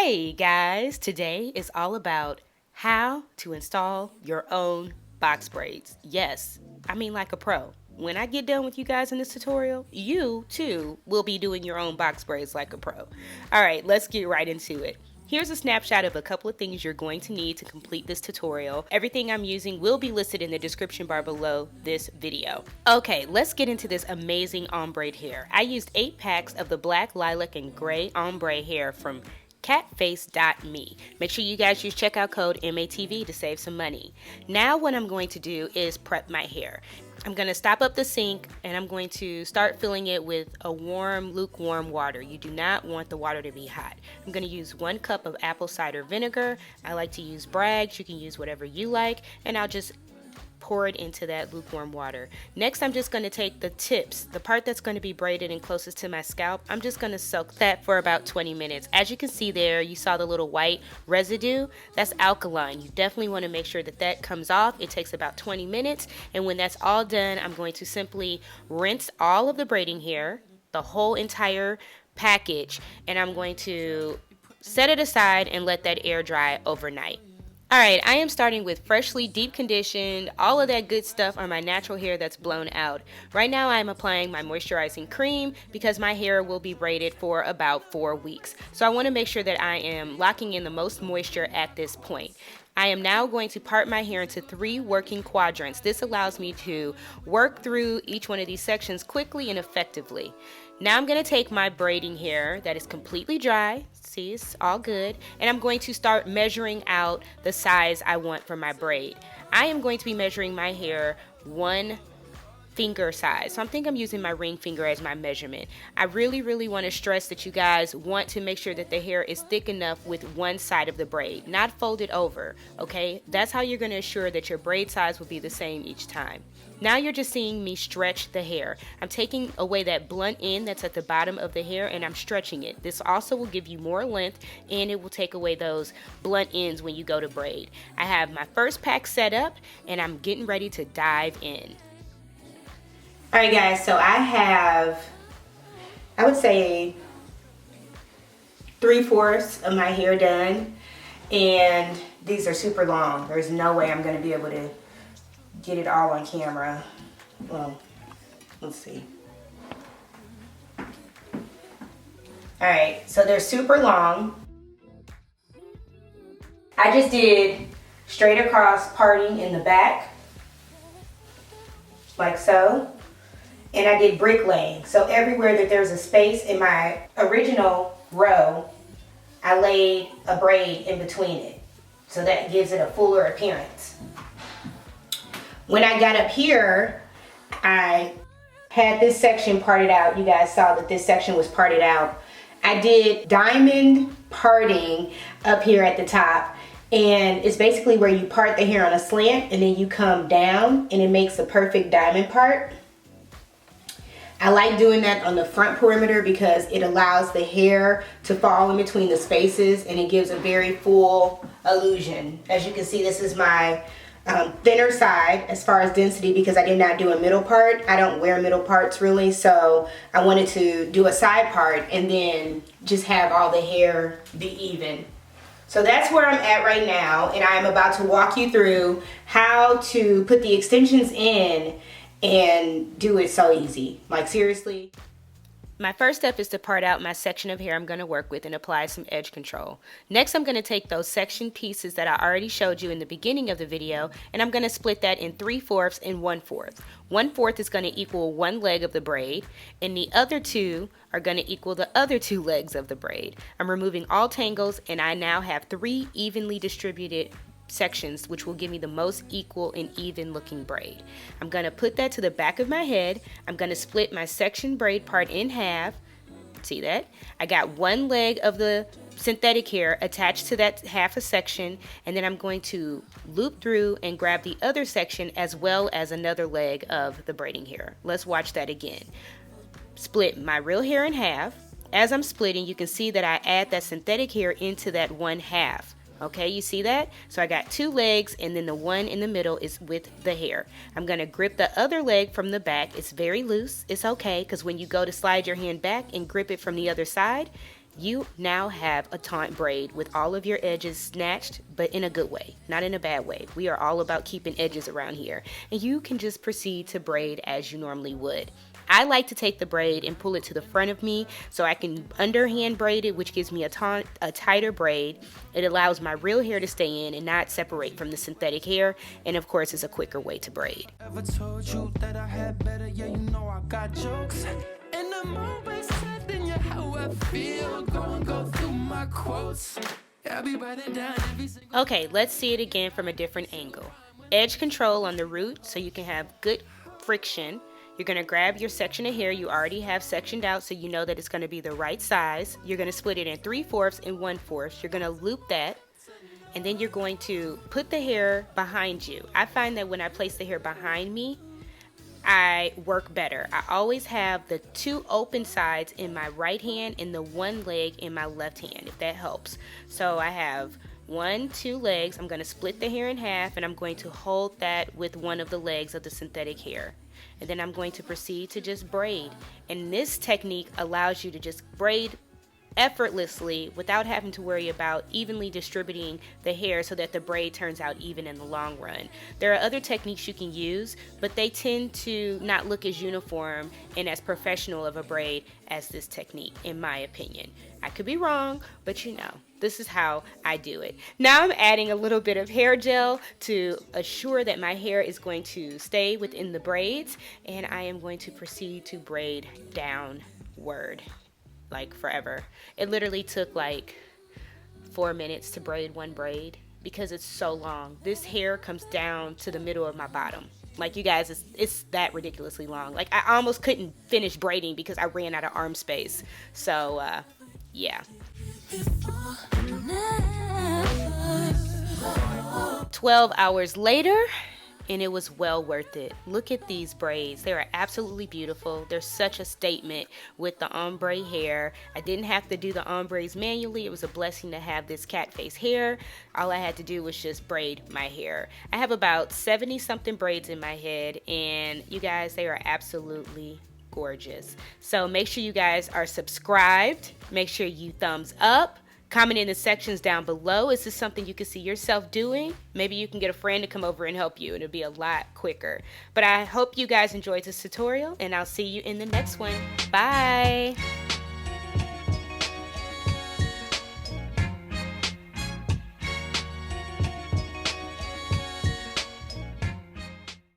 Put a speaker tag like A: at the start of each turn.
A: Hey guys, today is all about how to install your own box braids. Yes, I mean like a pro. When I get done with you guys in this tutorial, you too will be doing your own box braids like a pro. Alright, let's get right into it. Here's a snapshot of a couple of things you're going to need to complete this tutorial. Everything I'm using will be listed in the description bar below this video. Okay, let's get into this amazing ombre hair. I used 8 packs of the black, lilac, and gray ombre hair from Catface.me. Make sure you guys use checkout code MATV to save some money. Now what I'm going to do is prep my hair. I'm going to stop up the sink and I'm going to start filling it with a warm, lukewarm water. You do not want the water to be hot. I'm going to use 1 cup of apple cider vinegar. I like to use Braid. You can use whatever you like, and I'll just pour it into that lukewarm water. Next, I'm just going to take the tips, the part that's going to be braided and closest to my scalp. I'm just going to soak that for about 20 minutes. As you can see there, you saw the little white residue. That's alkaline. You definitely want to make sure that that comes off. It takes about 20 minutes, and when that's all done, I'm going to simply rinse all of the braiding hair, the whole entire package, and I'm going to set it aside and let that air dry overnight. Alright, I am starting with freshly deep conditioned, all of that good stuff on my natural hair that's blown out. Right now I am applying my moisturizing cream because my hair will be braided for about 4 weeks. So I want to make sure that I am locking in the most moisture at this point. I am now going to part my hair into 3 working quadrants. This allows me to work through each one of these sections quickly and effectively. Now I'm going to take my braiding hair that is completely dry, see it's all good, and I'm going to start measuring out the size I want for my braid. I am going to be measuring my hair 1 finger size. So I'm using my ring finger as my measurement. I really want to stress that you guys want to make sure that the hair is thick enough with one side of the braid, not folded over, okay? That's how you're going to ensure that your braid size will be the same each time. Now you're just seeing me stretch the hair. I'm taking away that blunt end that's at the bottom of the hair and I'm stretching it. This also will give you more length and it will take away those blunt ends when you go to braid. I have my first pack set up and I'm getting ready to dive in. Alright guys, so I have, I would say 3/4 of my hair done, and these are super long. There's no way I'm going to be able to get it all on camera. Well, let's see. Alright, so they're super long. I just did straight across parting in the back, like so. And I did bricklaying. So everywhere that there's a space in my original row, I laid a braid in between it. So that gives it a fuller appearance. When I got up here, I had this section parted out. You guys saw that this section was parted out. I did diamond parting up here at the top. And it's basically where you part the hair on a slant and then you come down and it makes the perfect diamond part. I like doing that on the front perimeter because it allows the hair to fall in between the spaces and it gives a very full illusion. As you can see, this is my thinner side as far as density because I did not do a middle part. I don't wear middle parts really, so I wanted to do a side part and then just have all the hair be even. So that's where I'm at right now, and I'm about to walk you through how to put the extensions in and do it so easy. Like seriously. My first step is to part out my section of hair I'm going to work with and apply some edge control. Next, I'm going to take those section pieces that I already showed you in the beginning of the video, and I'm going to split that in 3/4 and 1/4. 1/4 is going to equal 1 leg of the braid, and the other 2 are going to equal the other 2 legs of the braid. I'm removing all tangles, and I now have 3 evenly distributed sections, which will give me the most equal and even looking braid. I'm going to put that to the back of my head. I'm going to split my section braid part in half. See that? I got 1 leg of the synthetic hair attached to that half a section, and then I'm going to loop through and grab the other section as well as another leg of the braiding hair. Let's watch that again. Split my real hair in half. As I'm splitting, you can see that I add that synthetic hair into that 1/2. Okay, you see that? So I got 2 legs and then the one in the middle is with the hair. I'm going to grip the other leg from the back. It's very loose. It's okay because when you go to slide your hand back and grip it from the other side, you now have a taunt braid with all of your edges snatched, but in a good way, not in a bad way. We are all about keeping edges around here. And you can just proceed to braid as you normally would. I like to take the braid and pull it to the front of me so I can underhand braid it, which gives me a tighter braid. It allows my real hair to stay in and not separate from the synthetic hair, and of course it's a quicker way to braid.
B: Ever told you that I had better? Yeah, you know I got jokes. And I'm always said in your how I feel. Go through my quotes. I'll be writing down every single.
A: Okay, let's see it again from a different angle. Edge control on the root so you can have good friction. You're going to grab your section of hair you already have sectioned out so you know that it's going to be the right size. You're going to split it in 3/4 and 1/4. You're going to loop that, and then you're going to put the hair behind you. I find that when I place the hair behind me, I work better. I always have the 2 open sides in my right hand and the 1 leg in my left hand, if that helps. So I have 2 legs. I'm going to split the hair in half, and I'm going to hold that with one of the legs of the synthetic hair. And then I'm going to proceed to just braid. And this technique allows you to just braid effortlessly without having to worry about evenly distributing the hair so that the braid turns out even in the long run. There are other techniques you can use, but they tend to not look as uniform and as professional of a braid as this technique, in my opinion. I could be wrong, but you know, this is how I do it. Now I'm adding a little bit of hair gel to assure that my hair is going to stay within the braids, and I am going to proceed to braid downward. Like forever. It literally took like 4 minutes to braid one braid because it's so long. This hair comes down to the middle of my bottom. Like, you guys, it's that ridiculously long. Like, I almost couldn't finish braiding because I ran out of arm space. So yeah. 12 hours later, and it was well worth it. Look at these braids. They are absolutely beautiful. They're such a statement with the ombre hair. I didn't have to do the ombres manually. It was a blessing to have this Catface hair. All I had to do was just braid my hair. I have about 70 something braids in my head, and you guys, they are absolutely gorgeous. So make sure you guys are subscribed. Make sure you thumbs up. Comment in the sections down below. Is this something you can see yourself doing? Maybe you can get a friend to come over and help you. It'll be a lot quicker. But I hope you guys enjoyed this tutorial, and I'll see you in the next one. Bye.